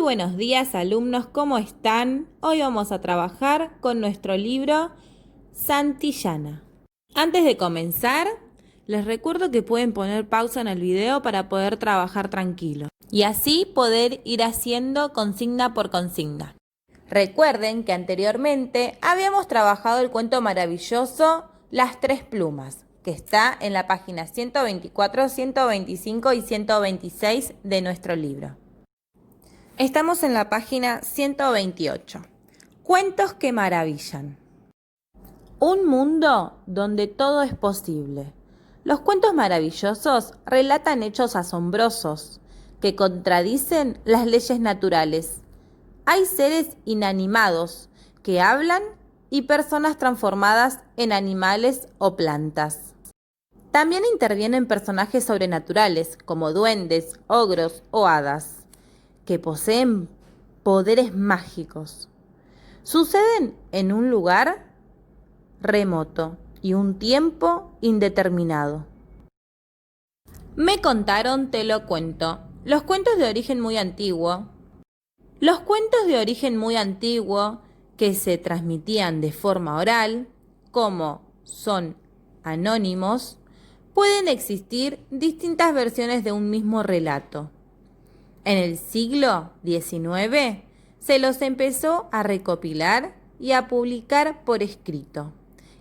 Muy buenos días, alumnos, ¿cómo están? Hoy vamos a trabajar con nuestro libro Santillana. Antes de comenzar, les recuerdo que pueden poner pausa en el video para poder trabajar tranquilo y así poder ir haciendo consigna por consigna. Recuerden que anteriormente habíamos trabajado el cuento maravilloso Las Tres Plumas, que está en la página 124, 125 y 126 de nuestro libro. Estamos en la página 128. Cuentos que maravillan. Un mundo donde todo es posible. Los cuentos maravillosos relatan hechos asombrosos que contradicen las leyes naturales. Hay seres inanimados que hablan y personas transformadas en animales o plantas. También intervienen personajes sobrenaturales como duendes, ogros o hadas que poseen poderes mágicos. Suceden en un lugar remoto y un tiempo indeterminado. Me contaron, te lo cuento. Los cuentos de origen muy antiguo que se transmitían de forma oral, como son anónimos, pueden existir distintas versiones de un mismo relato. En el siglo XIX se los empezó a recopilar y a publicar por escrito.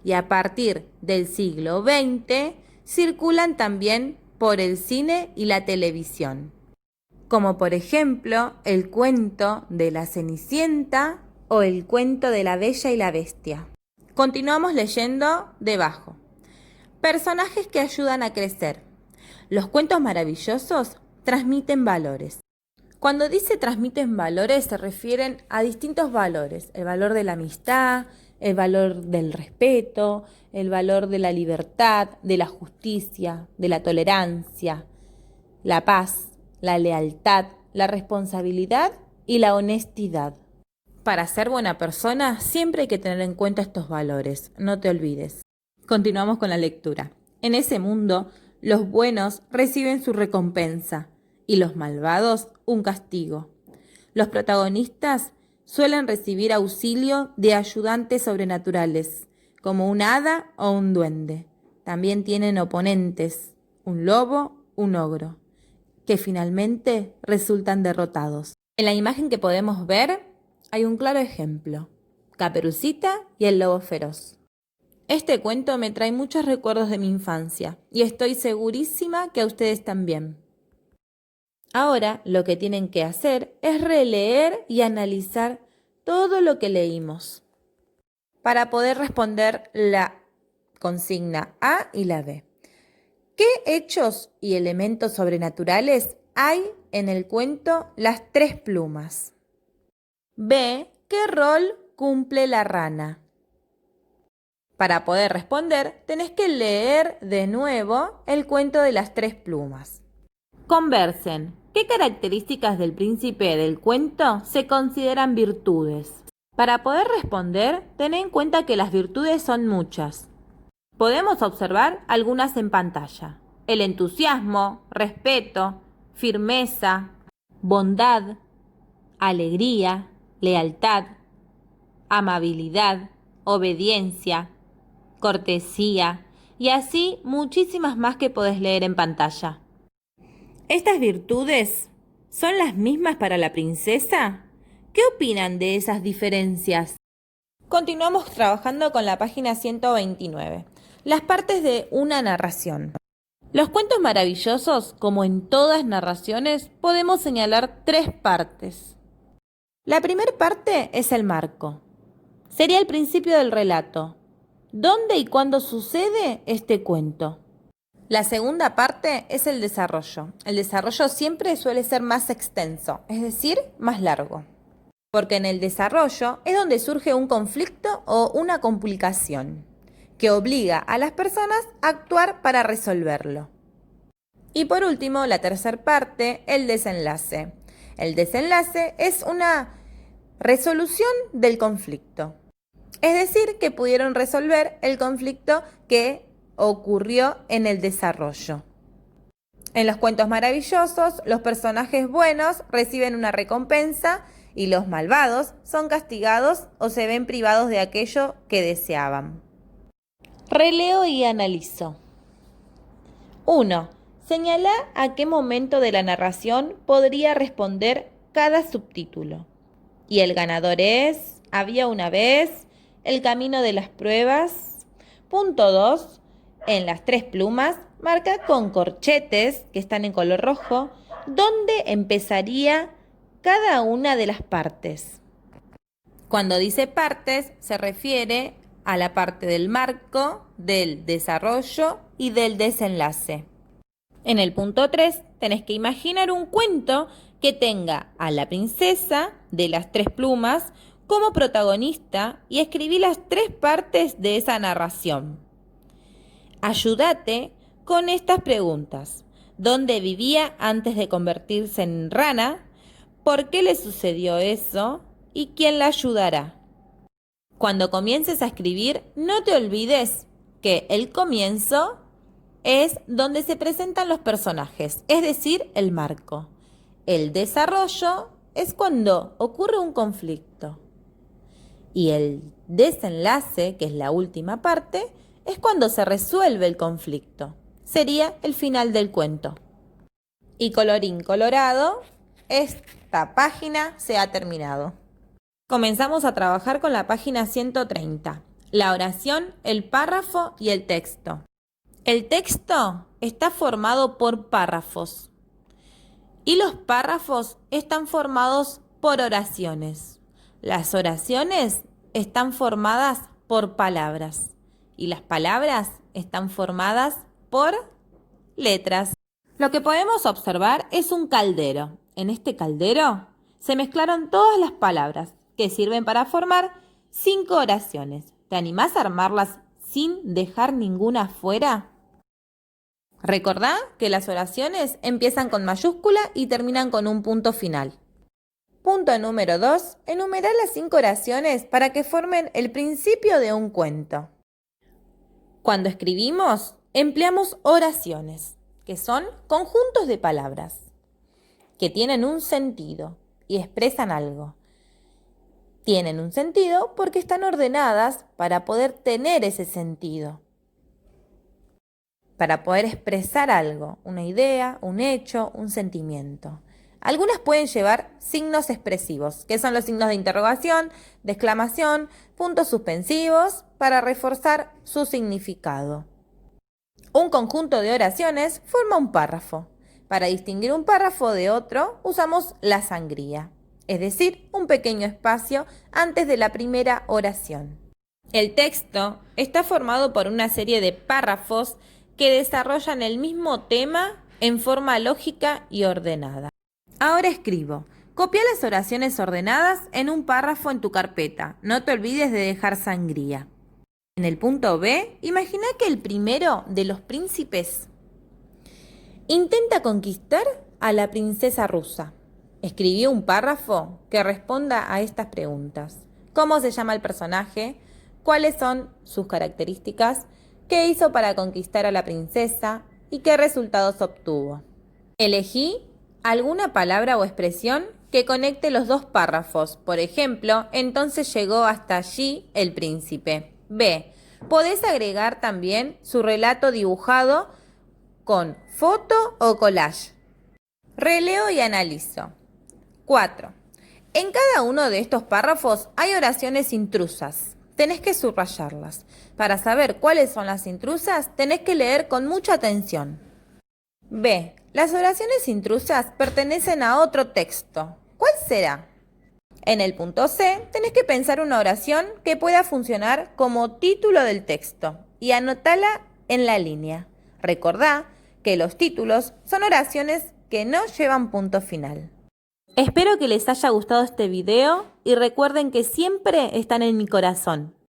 Y a partir del siglo XX circulan también por el cine y la televisión. Como por ejemplo el cuento de la Cenicienta o el cuento de la Bella y la Bestia. Continuamos leyendo debajo. Personajes que ayudan a crecer. Los cuentos maravillosos transmiten valores. Cuando dice transmiten valores, se refieren a distintos valores. El valor de la amistad, el valor del respeto, el valor de la libertad, de la justicia, de la tolerancia, la paz, la lealtad, la responsabilidad y la honestidad. Para ser buena persona, siempre hay que tener en cuenta estos valores, no te olvides. Continuamos con la lectura. En ese mundo, los buenos reciben su recompensa y los malvados un castigo. Los protagonistas suelen recibir auxilio de ayudantes sobrenaturales, como un hada o un duende. También tienen oponentes, un lobo, un ogro, que finalmente resultan derrotados. En la imagen que podemos ver hay un claro ejemplo: Caperucita y el lobo feroz. Este cuento me trae muchos recuerdos de mi infancia y estoy segurísima que a ustedes también. Ahora lo que tienen que hacer es releer y analizar todo lo que leímos para poder responder la consigna A y la B. ¿Qué hechos y elementos sobrenaturales hay en el cuento Las Tres Plumas? B. ¿Qué rol cumple la rana? Para poder responder, tenés que leer de nuevo el cuento de Las Tres Plumas. Conversen. ¿Qué características del príncipe del cuento se consideran virtudes? Para poder responder, ten en cuenta que las virtudes son muchas. Podemos observar algunas en pantalla: el entusiasmo, respeto, firmeza, bondad, alegría, lealtad, amabilidad, obediencia, cortesía y así muchísimas más que podés leer en pantalla. ¿Estas virtudes son las mismas para la princesa? ¿Qué opinan de esas diferencias? Continuamos trabajando con la página 129. Las partes de una narración. Los cuentos maravillosos, como en todas narraciones, podemos señalar tres partes. La primera parte es el marco. Sería el principio del relato. ¿Dónde y cuándo sucede este cuento? La segunda parte es el desarrollo. El desarrollo siempre suele ser más extenso, es decir, más largo. Porque en el desarrollo es donde surge un conflicto o una complicación que obliga a las personas a actuar para resolverlo. Y por último, la tercera parte, el desenlace. El desenlace es una resolución del conflicto. Es decir, que pudieron resolver el conflicto que ocurrió en el desarrollo. En los cuentos maravillosos, los personajes buenos reciben una recompensa y los malvados son castigados o se ven privados de aquello que deseaban. Releo y analizo. 1. Señala a qué momento de la narración podría responder cada subtítulo. Y el ganador es Había una vez, El camino de las pruebas. Punto 2. En las 3 plumas, marca con corchetes que están en color rojo, dónde empezaría cada una de las partes. Cuando dice partes, se refiere a la parte del marco, del desarrollo y del desenlace. En el punto 3 tenés que imaginar un cuento que tenga a la princesa de las 3 plumas como protagonista y escribí las 3 partes de esa narración. Ayúdate con estas preguntas. ¿Dónde vivía antes de convertirse en rana? ¿Por qué le sucedió eso? ¿Y quién la ayudará? Cuando comiences a escribir, no te olvides que el comienzo es donde se presentan los personajes, es decir, el marco. El desarrollo es cuando ocurre un conflicto. Y el desenlace, que es la última parte, es cuando se resuelve el conflicto. Sería el final del cuento. Y colorín colorado, esta página se ha terminado. Comenzamos a trabajar con la página 130. La oración, el párrafo y el texto. El texto está formado por párrafos y los párrafos están formados por oraciones. Las oraciones están formadas por palabras y las palabras están formadas por letras. Lo que podemos observar es un caldero. En este caldero se mezclaron todas las palabras que sirven para formar 5 oraciones. ¿Te animás a armarlas sin dejar ninguna fuera? Recordá que las oraciones empiezan con mayúscula y terminan con un punto final. Punto número 2. Enumerar las 5 oraciones para que formen el principio de un cuento. Cuando escribimos, empleamos oraciones, que son conjuntos de palabras, que tienen un sentido y expresan algo. Tienen un sentido porque están ordenadas para poder tener ese sentido, para poder expresar algo, una idea, un hecho, un sentimiento. Algunas pueden llevar signos expresivos, que son los signos de interrogación, de exclamación, puntos suspensivos, para reforzar su significado. Un conjunto de oraciones forma un párrafo. Para distinguir un párrafo de otro, usamos la sangría, es decir, un pequeño espacio antes de la primera oración. El texto está formado por una serie de párrafos que desarrollan el mismo tema en forma lógica y ordenada. Ahora escribo. Copia las oraciones ordenadas en un párrafo en tu carpeta. No te olvides de dejar sangría. En el punto B, imagina que el primero de los príncipes intenta conquistar a la princesa rusa. Escribí un párrafo que responda a estas preguntas. ¿Cómo se llama el personaje? ¿Cuáles son sus características? ¿Qué hizo para conquistar a la princesa? ¿Y qué resultados obtuvo? Elegí alguna palabra o expresión que conecte los 2 párrafos. Por ejemplo, entonces llegó hasta allí el príncipe. B. Podés agregar también su relato dibujado con foto o collage. Releo y analizo. 4. En cada uno de estos párrafos hay oraciones intrusas. Tenés que subrayarlas. Para saber cuáles son las intrusas, tenés que leer con mucha atención. B. Las oraciones intrusas pertenecen a otro texto. ¿Cuál será? En el punto C, tenés que pensar una oración que pueda funcionar como título del texto y anotala en la línea. Recordá que los títulos son oraciones que no llevan punto final. Espero que les haya gustado este video y recuerden que siempre están en mi corazón.